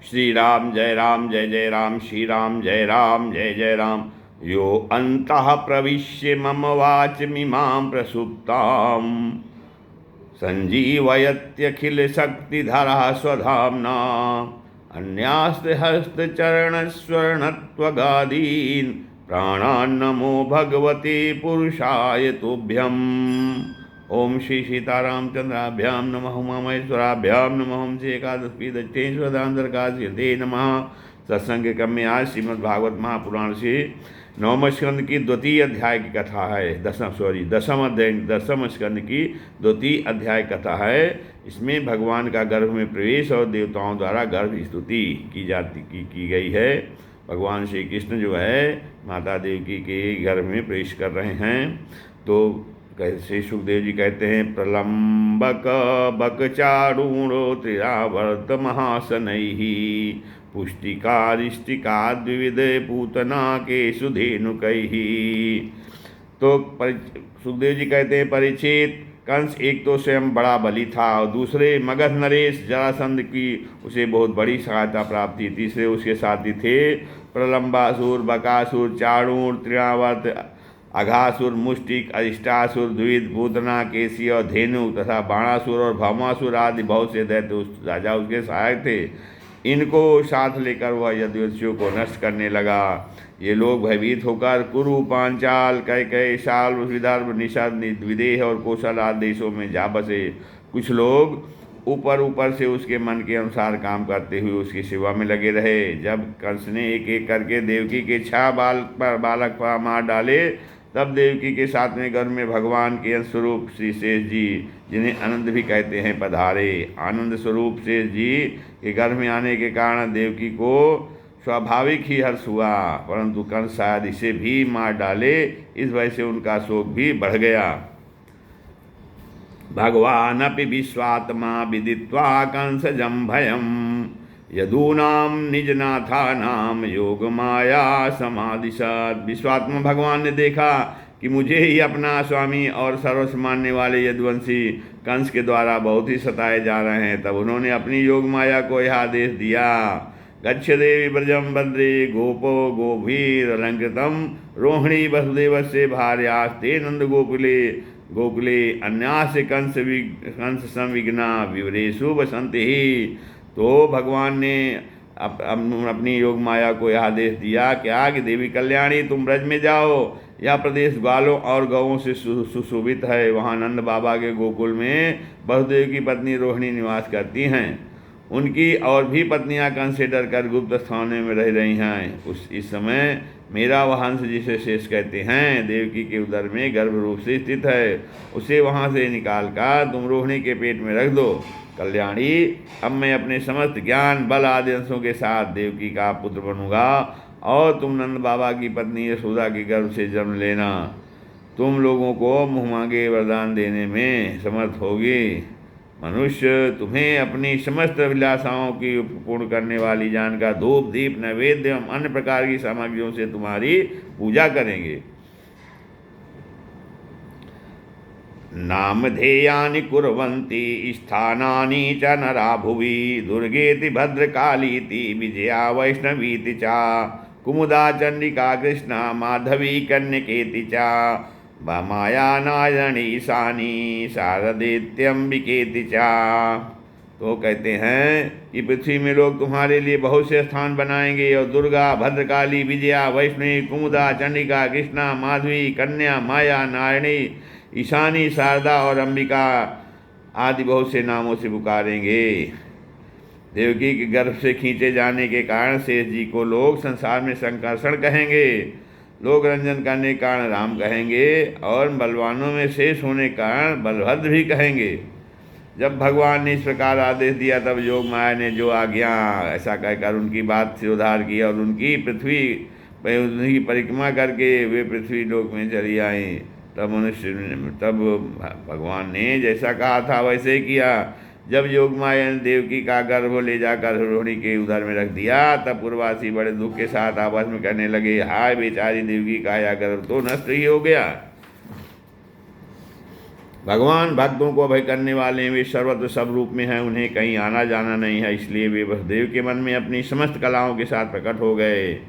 श्री राम जय जय राम, श्री राम जय जय राम। यो अंतः प्रविश्य मम वाचमिमां प्रसुप्ताम् सञ्जीवयत्यखिलशक्तिधरः स्वधाम्ना अन्यास्त्रहस्तचरणस्वर्णत्वगादीन् प्राणान्नमो भगवते पुरुषाय तुभ्यम्। ओम श्री सीतारामचंद्राभ्यां नमः। उमामहेश्वराभ्यां नमः। ओम श्री एकादशी दक्षिणेश्वरांतरकाश्यते नमः। सत्संग क्रम में आज श्रीमद्भागवत महापुराण से नवम स्कंद की द्वितीय अध्याय की कथा है। दसम स्कंद की द्वितीय अध्याय कथा है। इसमें भगवान का गर्भ में प्रवेश और देवताओं द्वारा गर्भ स्तुति की गई है। भगवान श्री कृष्ण जो है माता देवकी के गर्भ में प्रवेश कर रहे हैं। तो कैसे सुखदेव जी कहते हैं, प्रलंबक बक चारूणो त्रिरावर्त महासनैः पुष्टिकारिष्टिका द्विविध पूतना के सुधेनुकैः। तो सुखदेव जी कहते हैं, परीक्षित, कंस एक तो स्वयं बड़ा बली था और दूसरे मगध नरेश जरासंध की उसे बहुत बड़ी सहायता प्राप्त थी। तीसरे उसके साथी थे प्रलंबासुर, बकासुर, चाणूर, त्रिणावर्त, अघासुर, मुष्टिक, अरिष्टासुर, द्विविध, पूतना, केसी और धेनु तथा बाणासुर और भौमासुर आदि बहुत से दैत्य उस राजा उसके सहायक थे। इनको साथ लेकर वह यदुवंशियों को नष्ट करने लगा। ये लोग भयभीत होकर कुरु, पांचाल, कैकेयी, शाल, विदर्भ, निषद, विदेह और कौशल आदि देशों में जा बसे। कुछ लोग ऊपर से उसके मन के अनुसार काम करते हुए उसकी सेवा में लगे रहे। जब कंस ने एक एक करके देवकी के 6 बालक पर मार डाले, तब देवकी के 7वें गर्भ में भगवान के अंश स्वरूप श्री शेष जी, जिन्हें आनंद भी कहते हैं, पधारे। आनंद स्वरूप शेष जी के गर्भ में आने के कारण देवकी को स्वाभाविक ही हर्ष हुआ, परंतु कंस शायद इसे भी मार डाले, इस वजह से उनका शोक भी बढ़ गया। भगवानपि विश्वात्मा विदित्वा कंसजं भयं यदूनां निजनाथानां योग माया समादिशत। विश्वात्मा भगवान ने देखा कि मुझे ही अपना स्वामी और सर्वस्व मानने वाले यदुवंशी कंस के द्वारा बहुत ही सताए जा रहे हैं। तब उन्होंने अपनी योग माया को यह आदेश दिया, गच्छ देवी ब्रजम भद्रे गोपो गोभीर अलंकृतम रोहिणी वसुदेवस्य भार्यास्ते नंद गोकुले अन्यास कंस संविघ्ना विवरेशु बसंति ही। तो भगवान ने अपनी योग माया को यह आदेश दिया कि देवी कल्याणी, तुम ब्रज में जाओ। यह प्रदेश ग्वालों और गौों से सुशोभित है। वहाँ नंद बाबा के गोकुल में वसुदेव की पत्नी रोहिणी निवास करती हैं। उनकी और भी पत्नियां कंस से डरकर गुप्त स्थानों में रह रही हैं। इस समय मेरा वह हंस, जिसे शेष कहते हैं, देवकी के उदर में गर्भ रूप से स्थित है। उसे वहाँ से निकाल कर तुम रोहिणी के पेट में रख दो। कल्याणी, अब मैं अपने समस्त ज्ञान बल आदि अंशों के साथ देवकी का पुत्र बनूंगा और तुम नंद बाबा की पत्नी यशोदा के गर्भ से जन्म लेना। तुम लोगों को मुँह मांगे वरदान देने में समर्थ होगी। मनुष्य तुम्हें अपनी समस्त अभिलाषाओं की पूर्ण करने वाली जानकर धूप, दीप, नैवेद्य एवं अन्य प्रकार की सामग्रियों से तुम्हारी पूजा करेंगे। नामधेयानि कुर्वन्ति स्थानानि च नरा भुवि दुर्गेति भद्रकालीति विजया वैष्णवीति च कुमुदा चंडिका कृष्णा माधवी कन्यकेति च माया नारायणी ईशानी शारदेत्यम्बिकेति चा। तो कहते हैं कि पृथ्वी में लोग तुम्हारे लिए बहुत से स्थान बनाएंगे और दुर्गा, भद्रकाली, विजया, वैष्णवी, कुमुदा, चंडिका, कृष्णा, माधवी, कन्या, माया, नारायणी, ईशानी, शारदा और अंबिका आदि बहुत से नामों से पुकारेंगे। देवकी के गर्भ से खींचे जाने के कारण शेष जी को लोग संसार में संकर्षण कहेंगे। लोग रंजन करने के कारण राम कहेंगे और बलवानों में शेष होने के कारण बलभद्र भी कहेंगे। जब भगवान ने इस प्रकार आदेश दिया, तब योग माया ने जो आज्ञा ऐसा कहकर उनकी बात से उद्धार किया और उनकी परिक्रमा करके वे पृथ्वी लोक में चली आई। तब भगवान ने जैसा कहा था वैसे ही किया। जब योग माया ने देवकी का गर्भ ले जाकर रोहिणी के उदर में रख दिया, तब पूर्ववासी बड़े दुख के साथ आपस में कहने लगे, हाय बेचारी देवकी का यह गर्भ तो नष्ट ही हो गया। भगवान भक्तों को अभय करने वाले हैं, वे सर्वत्र सब रूप में हैं, उन्हें कहीं आना जाना नहीं है, इसलिए वे वसुदेव के मन में अपनी समस्त कलाओं के साथ प्रकट हो गए।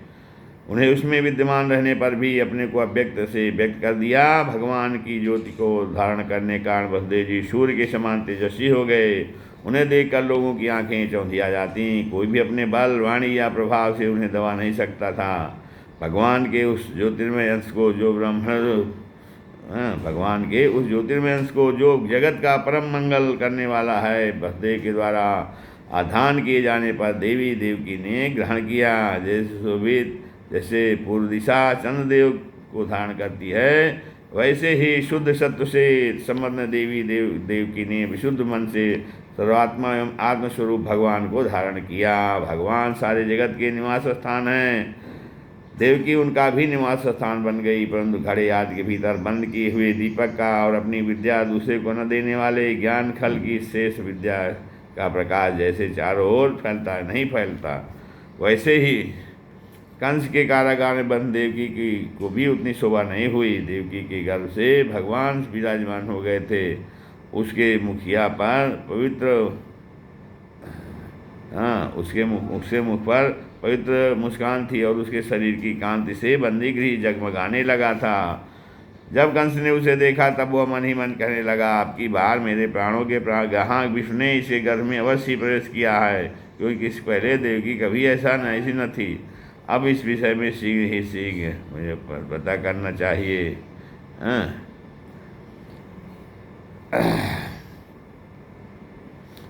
उन्हें उसमें विद्यमान रहने पर भी अपने को अव्यक्त से व्यक्त कर दिया। भगवान की ज्योति को धारण करने के कारण वसुदेव जी सूर्य के समान तेजस्वी हो गए। उन्हें देखकर लोगों की आंखें चौंधिया जाती। कोई भी अपने बल, वाणी या प्रभाव से उन्हें दबा नहीं सकता था। भगवान के उस ज्योतिर्मय अंश को जो भगवान के उस ज्योतिर्मय अंश को जो जगत का परम मंगल करने वाला है, वसुदेव के द्वारा आधान किए जाने पर देवी देवकी ने ग्रहण किया। जैसे पूर्व दिशा चंद्रदेव को धारण करती है, वैसे ही शुद्ध सत्व से संपन्न देवी देवकी ने विशुद्ध मन से सर्वात्मा एवं आत्मस्वरूप भगवान को धारण किया। भगवान सारे जगत के निवास स्थान हैं। देवकी उनका भी निवास स्थान बन गई, परंतु घड़े आदि के भीतर बंद किए हुए दीपक का और अपनी विद्या दूसरे को न देने वाले ज्ञान खल की शेष विद्या का प्रकाश जैसे चारों ओर फैलता नहीं फैलता, वैसे ही कंस के कारागार में बंद देवकी की को भी उतनी शोभा नहीं हुई। देवकी के गर्भ से भगवान विराजमान हो गए थे। उसके मुखिया पर उसके मुख पर पवित्र मुस्कान थी और उसके शरीर की कांति से बंदी गृह जगमगाने लगा था। जब कंस ने उसे देखा तब वह मन ही मन कहने लगा, आपकी बार मेरे प्राणों के ग्राहक विष्णु ने इसे गर्भ में अवश्य प्रवेश किया है, क्योंकि इससे पहले देवकी कभी ऐसी न थी। अब इस विषय में शीघ्र मुझे पता करना चाहिए।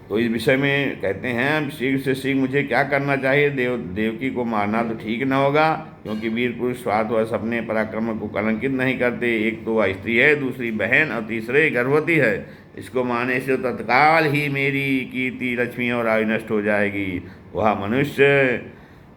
तो इस विषय में कहते हैं, शीघ्र से शीघ्र मुझे क्या करना चाहिए। देवकी को मारना तो ठीक न होगा, क्योंकि वीर पुरुष स्वार्थवश अपने पराक्रम को कलंकित नहीं करते। एक तो वह स्त्री है, दूसरी बहन और तीसरे गर्भवती है। इसको मारने से तत्काल ही मेरी कीर्ति, लक्ष्मी और आयु नष्ट हो जाएगी। वह मनुष्य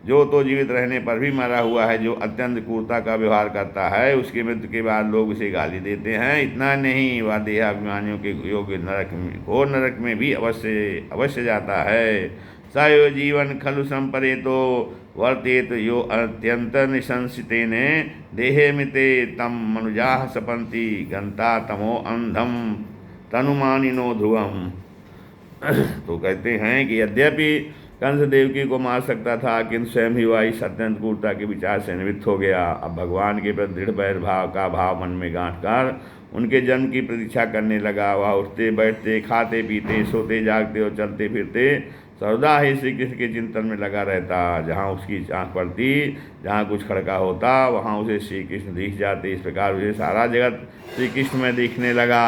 जो तो जीवित रहने पर भी मरा हुआ है, जो अत्यंत क्रूरता का व्यवहार करता है, उसके मृत्यु के बाद लोग उसे गाली देते हैं। इतना नहीं, वह देहाभिमानियों के योग्य नरक में भी अवश्य जाता है। सयो जीवन खलु संपरेतो वर्तेत यो अत्यंत निशंसितेन देहे मिते तम मनुजाः सपन्ति गंता तमो अंधम तनुमानिनो ध्रुवम। तो कहते हैं कि यद्यपि कंस देवकी को मार सकता था, किंतु स्वयं ही वह इस अत्यंत क्रूरता के विचार से निवृत्त हो गया। अब भगवान के प्रति दृढ़ वैर भाव का भाव मन में गांठ कर उनके जन्म की प्रतीक्षा करने लगा। वह उठते बैठते, खाते पीते, सोते जागते और चलते फिरते सर्वदा ही श्री कृष्ण के चिंतन में लगा रहता। जहाँ उसकी आँख पड़ती, जहाँ कुछ खड़का होता, वहाँ उसे श्री कृष्ण दिख जाते। इस प्रकार उसे सारा जगत श्री कृष्ण में दिखने लगा।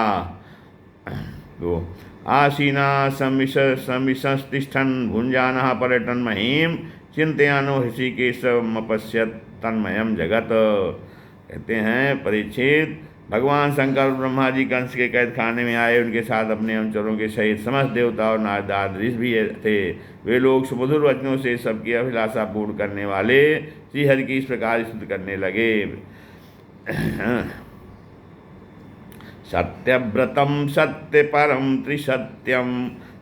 तो आसीना संविशतिष्ठन् भुंजानः पर्यटन महीम चिंतयानो ऋषिकेशमपश्यत् तन्मयम जगत। कहते हैं, परीक्षित, भगवान शंकर और ब्रह्मा जी कंस के कैद खाने में आए। उनके साथ अपने अनुचरों के सहित समस्त देवता और नारद ऋषि भी थे। वे लोग सुमधुर वचनों से सबकी अभिलाषा पूर्ण करने वाले श्रीहरि की इस प्रकार स्तुति करने लगे। सत्यव्रतं सत्यपरं त्रिसत्यं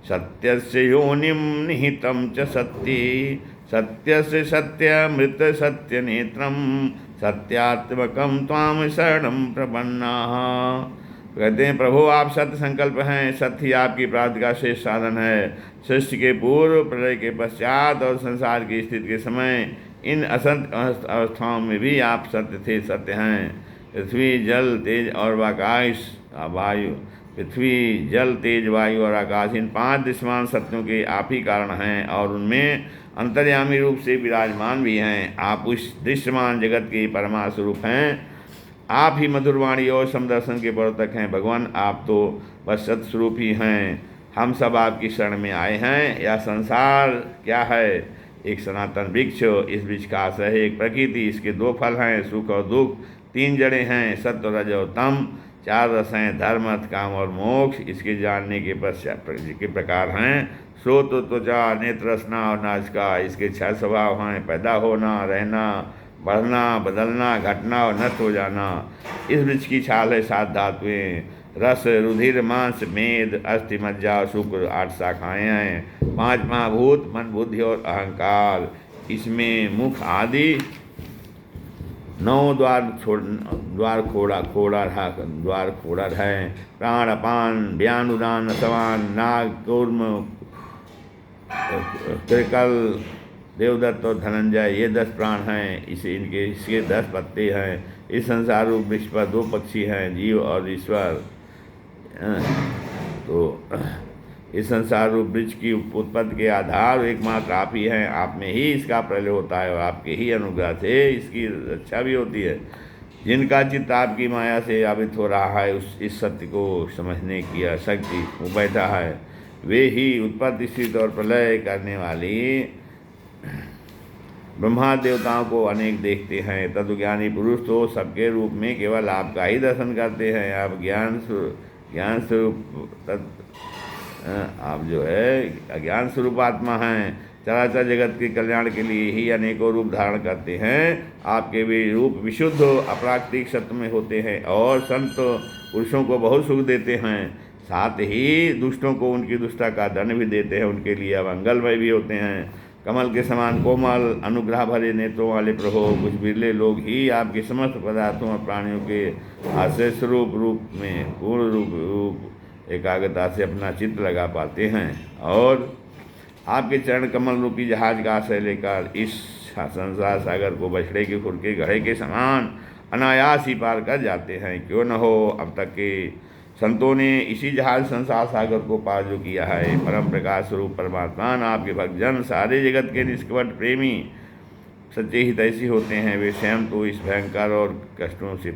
सत्यस्य योनिं निहितं च सत्ये सत्यस्य सत्यमृत सत्यनेत्रं सत्यात्मकं त्वां शरणं प्रपन्नाः। कहते हैं, प्रभु आप सत्य संकल्प हैं, सत्य ही आपकी प्राप्ति का शेष साधन है। सृष्टि के पूर्व, प्रलय के पश्चात और संसार की स्थिति के समय इन असत्य अवस्थाओं में भी आप सत्य थे, सत्य हैं। पृथ्वी जल तेज और आकाश वायु, पृथ्वी जल तेज वायु और आकाश, इन 5 दृश्यमान सत्यों के आप ही कारण हैं और उनमें अंतर्यामी रूप से विराजमान भी हैं। आप उस दृश्यमान जगत के परमास्वरूप हैं। आप ही मधुरवाणी और समदर्शन के प्रवर्तक हैं। भगवान आप तो बस सत्स्वरूप ही हैं। हम सब आपकी शरण में आए हैं। यह संसार क्या है? एक सनातन वृक्ष। इस वृक्ष का आश्रय है एक प्रकृति। इसके 2 फल हैं, सुख और दुख। 3 जड़ें हैं, सत्य, रज और तम। 4 रस हैं, धर्म, अर्थ, काम और मोक्ष। इसके जानने के प्रकार हैं, श्रोत, त्वचा, नेत्र, रसना और नासिका। इसके 6 स्वभाव हैं, पैदा होना, रहना, बढ़ना, बदलना, घटना और नष्ट हो जाना। इस वृक्ष की छाल है 7 धातुएं, रस, रुधिर, मांस, मेद, अस्थि, मज्जा, शुक्र। 8 शाखाएँ हैं, 5 महाभूत, मन, बुद्धि और अहंकार। इसमें मुख आदि 9 द्वार खोड़ा है। प्राण अपान व्यान उदान सवान नाग कूर्म त्रिकल देवदत्त और धनंजय, ये 10 प्राण हैं। इसके 10 पत्ते हैं। इस संसार रूप वृक्ष पर 2 पक्षी हैं, जीव और ईश्वर। तो इस संसार रूप वृक्ष की उत्पत्ति के आधार एकमात्र आप ही हैं। आप में ही इसका प्रलय होता है और आपके ही अनुग्रह से इसकी रक्षा भी होती है। जिनका चित्त आपकी माया से आवृत हो रहा है, इस सत्य को समझने की शक्ति वो बैठा है, वे ही उत्पत्ति स्थिति और प्रलय करने वाली ब्रह्मा देवताओं को अनेक देखते हैं। तत्वज्ञानी पुरुष तो सबके रूप में केवल आपका ही दर्शन करते हैं। आप ज्ञान स्वरूप आप जो है अज्ञान स्वरूप आत्मा हैं। चराचर जगत के कल्याण के लिए ही अनेकों रूप धारण करते हैं। आपके वे रूप विशुद्ध अप्राकृतिक सत्य में होते हैं और संत पुरुषों को बहुत सुख देते हैं। साथ ही दुष्टों को उनकी दुष्टता का दंड भी देते हैं। उनके लिए मंगलमय भी होते हैं। कमल के समान कोमल अनुग्रह भरे नेत्रों वाले प्रभु, कुछ बिरले लोग ही आपके समस्त पदार्थों और प्राणियों के आश्रय स्वरूप रूप में पूर्ण रूप एकाग्रता से अपना चित्त लगा पाते हैं और आपके चरण कमल रूपी जहाज का आश्रय लेकर इस संसार सागर को बछड़े के खुर के घड़े के समान अनायास ही पार कर जाते हैं। क्यों न हो, अब तक के संतों ने इसी जहाज संसार सागर को पार जो किया है। परम प्रकाश स्वरूप परमात्मा आपके भक्तजन सारे जगत के निष्कपट प्रेमी सच्चे हितैषी होते हैं। वे स्वयं तो इस भयंकर और कष्टों से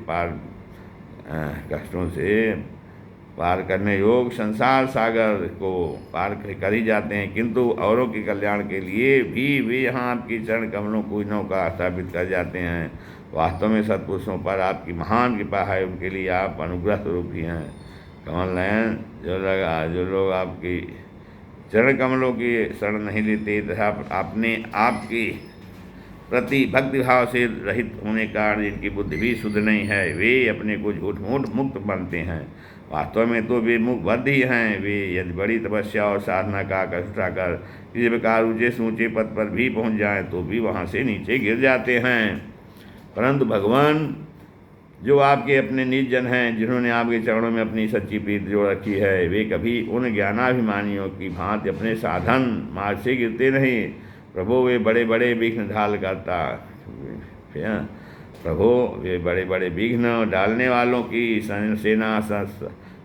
पार करने योग संसार सागर को पार कर ही जाते हैं, किंतु औरों के कल्याण के लिए भी वे यहाँ आपकी चरण कमलों को नौका स्थापित कर जाते हैं। वास्तव में सत्पुरुषों पर आपकी महान कृपा है, उनके लिए आप अनुग्रह स्वरूप ही हैं। कमल नयन, जो लोग आपकी चरण कमलों की शरण नहीं लेते तथा आपने आपकी प्रति भक्ति भाव से रहित होने का कारण जिनकी बुद्धि भी शुद्ध नहीं है, वे अपने को झूठ मूठ मुक्त बनते हैं। वास्तव में तो वे मुखबद्ध ही हैं। वे यदि बड़ी तपस्या और साधना का कष्ट उठाकर किसी प्रकार ऊँचे से ऊँचे पद पर भी पहुँच जाएं तो भी वहाँ से नीचे गिर जाते हैं। परंतु भगवान जो आपके अपने निज जन हैं, जिन्होंने आपके चरणों में अपनी सच्ची प्रीति जोड़ रखी है, वे कभी उन ज्ञानाभिमानियों की भांति अपने साधन मार्ग से गिरते नहीं। प्रभु वे बड़े बड़े विघ्न ढाल करता प्रभु वे बड़े बड़े विघ्न डालने वालों की सेना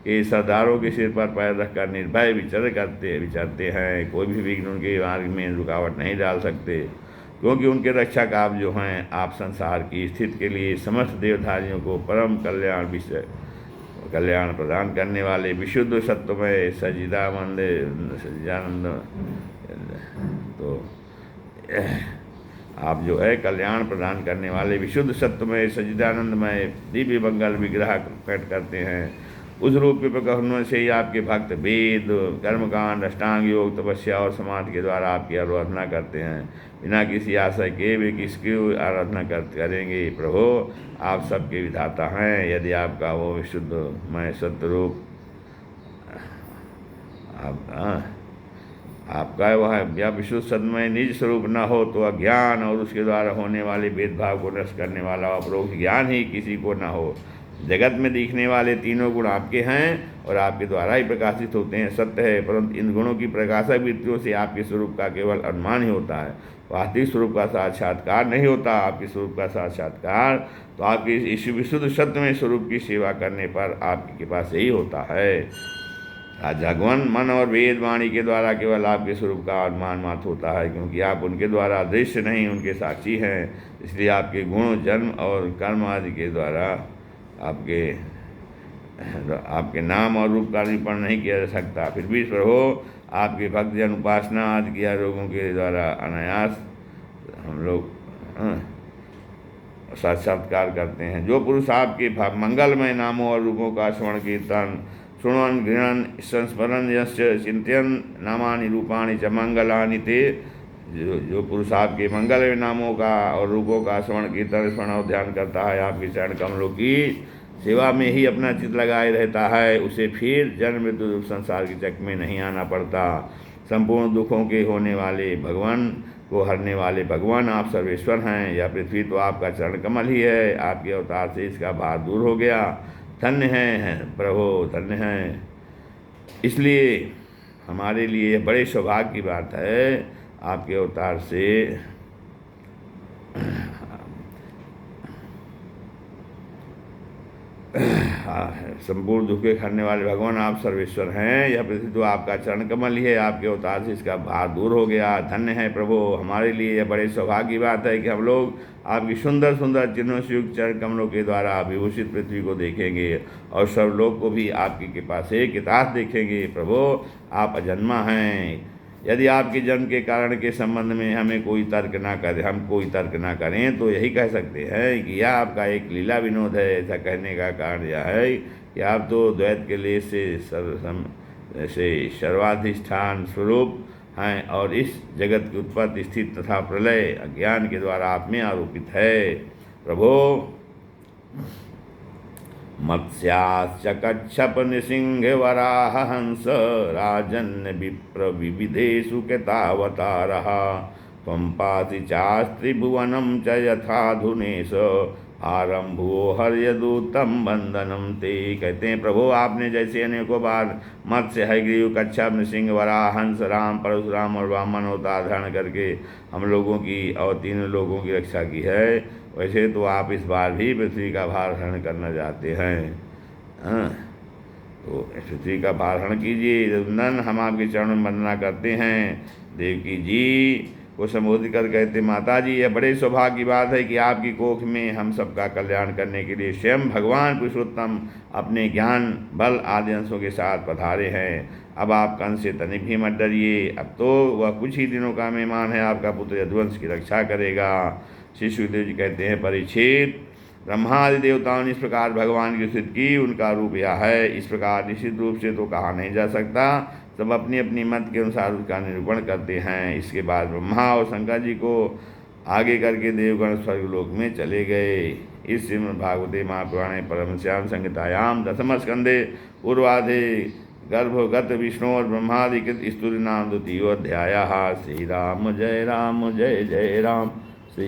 के सरदारों के सिर पर पैर रखकर निर्भय विचरते हैं। कोई भी विघ्न उनके मार्ग में रुकावट नहीं डाल सकते, क्योंकि उनके रक्षक आप जो हैं। आप संसार की स्थिति के लिए समस्त देवधारियों को परम कल्याण प्रदान करने वाले विशुद्ध सत्वमय सच्चिदानंद तो आप जो है कल्याण प्रदान करने वाले विशुद्ध सत्वमय सच्चिदानंदमय दिव्य मंगल विग्रह प्रकट करते हैं। उस रूप के प्रकट से ही आपके भक्त वेद कर्मकांड अष्टांग योग तपस्या और समाधि के द्वारा आपकी आराधना करते हैं। बिना किसी आशय के वे किसकी आराधना करेंगे। प्रभु आप सबके विधाता हैं। यदि आपका वो विशुद्धमय सत्यरूप आपका वह या विशुद्ध सदमय निज स्वरूप न हो तो अज्ञान और उसके द्वारा होने वाले भेदभाव को नष्ट करने वाला अपरोक्ष ज्ञान ही किसी को न हो। जगत में दिखने वाले तीनों गुण आपके हैं और आपके द्वारा ही प्रकाशित होते हैं। सत्य है, परंतु इन गुणों की प्रकाशक वृत्तियों से आपके स्वरूप का केवल अनुमान ही होता है, वास्तविक स्वरूप का साक्षात्कार नहीं होता। आपके स्वरूप का साक्षात्कार तो आपके इस विशुद्ध सत्यमय स्वरूप की सेवा करने पर आपकी कृपा से ही होता है। भगवान मन और वेद वाणी के द्वारा केवल आपके स्वरूप का अनुमान मात्र होता है, क्योंकि आप उनके द्वारा दृश्य नहीं उनके साक्षी हैं। इसलिए आपके गुण जन्म और कर्म आदि के द्वारा आपके नाम और रूप का निरूपण नहीं किया जा सकता। फिर भी प्रभु आपके भक्तजन उपासना आदि किया रोगों के द्वारा अनायास हम लोग साक्षात्कार करते हैं। जो पुरुष आपके मंगलमय नामों और रूपों का श्रवण कीर्तन श्रृण्वन् गृह्णन् संस्मरन् यश्च चिंतयन् नामानि रूपाणि च मंगलानि ते, जो पुरुष आपके मंगलमय नामों का और रूपों का श्रवण कीर्तन स्मरण और ध्यान करता है, आपके चरण कमलों की सेवा में ही अपना चित्त लगाए रहता है, उसे फिर जन्म मृत्यु संसार के चक्र में नहीं आना पड़ता। संपूर्ण दुखों के होने वाले भगवान को हरने वाले भगवान आप सर्वेश्वर हैं। यह पृथ्वी तो आपका चरण कमल ही है, आपके अवतार से इसका भार दूर हो गया। धन्य हैं प्रभु, धन्य हैं। इसलिए हमारे लिए बड़े सौभाग्य की बात है आपके अवतार से संपूर्ण दुख के हरने वाले भगवान आप सर्वेश्वर हैं। यह पृथ्वी तो आपका चरण कमल ही है, आपके अवतार से इसका भार दूर हो गया। धन्य है प्रभु, हमारे लिए यह बड़े सौभाग्य की बात है कि हम लोग आपकी सुंदर सुंदर चिन्हों से युक्त चरण कमलों के द्वारा विभूषित पृथ्वी को देखेंगे और सब लोग को भी आपकी कृपा से कृतार्थ देखेंगे। प्रभु आप अजन्मा हैं। यदि आपके जन्म के कारण के संबंध में हमें कोई तर्क ना करें, हम कोई तर्क ना करें तो यही कह सकते हैं कि यह आपका एक लीला विनोद है। ऐसा कहने का कारण यह है कि आप तो द्वैत के लिए से सर्वाधिष्ठान स्वरूप हैं और इस जगत की उत्पत्ति स्थिति तथा प्रलय अज्ञान के द्वारा आप में आरोपित है। प्रभो मत्स्याश्च कच्छप नृसिंह वराह हंस राजन्य विप्र विविधेषु कृतावतारः त्वं पाति चास्त्रिभुवनं च यथाधुनेश आरंभो हर्यदूतम बंधनम ते। कहते हैं प्रभु आपने जैसे अनेकों बार मत्स्य हयग्रीव कच्छप नृसिंह वराह हंस राम परशुराम और वामन अवतार धारण करके हम लोगों की और तीनों लोगों की रक्षा की है, वैसे तो आप इस बार भी पृथ्वी का भार हरण करना चाहते हैं। तो पृथ्वी का भार हरण कीजिए। नंदन हम आपके चरणों में वंदना करते हैं। देवकी जी को संबोधित कर कहते माता जी यह बड़े सौभाग्य की बात है कि आपकी कोख में हम सबका कल्याण करने के लिए स्वयं भगवान पुरुषोत्तम अपने ज्ञान बल आदि अंशों के साथ पधारे हैं। अब आप कंस से तनिक भी मत डरिए, अब तो वह कुछ ही दिनों का मेहमान है, आपका पुत्र यदुवंश की रक्षा करेगा। श्री सुखदेव जी कहते हैं परीक्षित ब्रह्मादि देवताओं ने इस प्रकार भगवान की स्तुति की, उनका रूप यह है। इस प्रकार निश्चित रूप से तो कहा नहीं जा सकता, सब अपनी अपनी मत के अनुसार उसका निरूपण करते हैं। इसके बाद ब्रह्मा और शंकर जी को आगे करके देवगण स्वर्गलोक में चले गए। इस श्रीमद् भागवते महापुराणे परमश्याम संहितायाम दशम स्कंदे पूर्वाधे गर्भगत विष्णु और ब्रह्मादिकृत स्तुति नाम द्वितीयोऽध्यायः। श्री राम जय जय राम।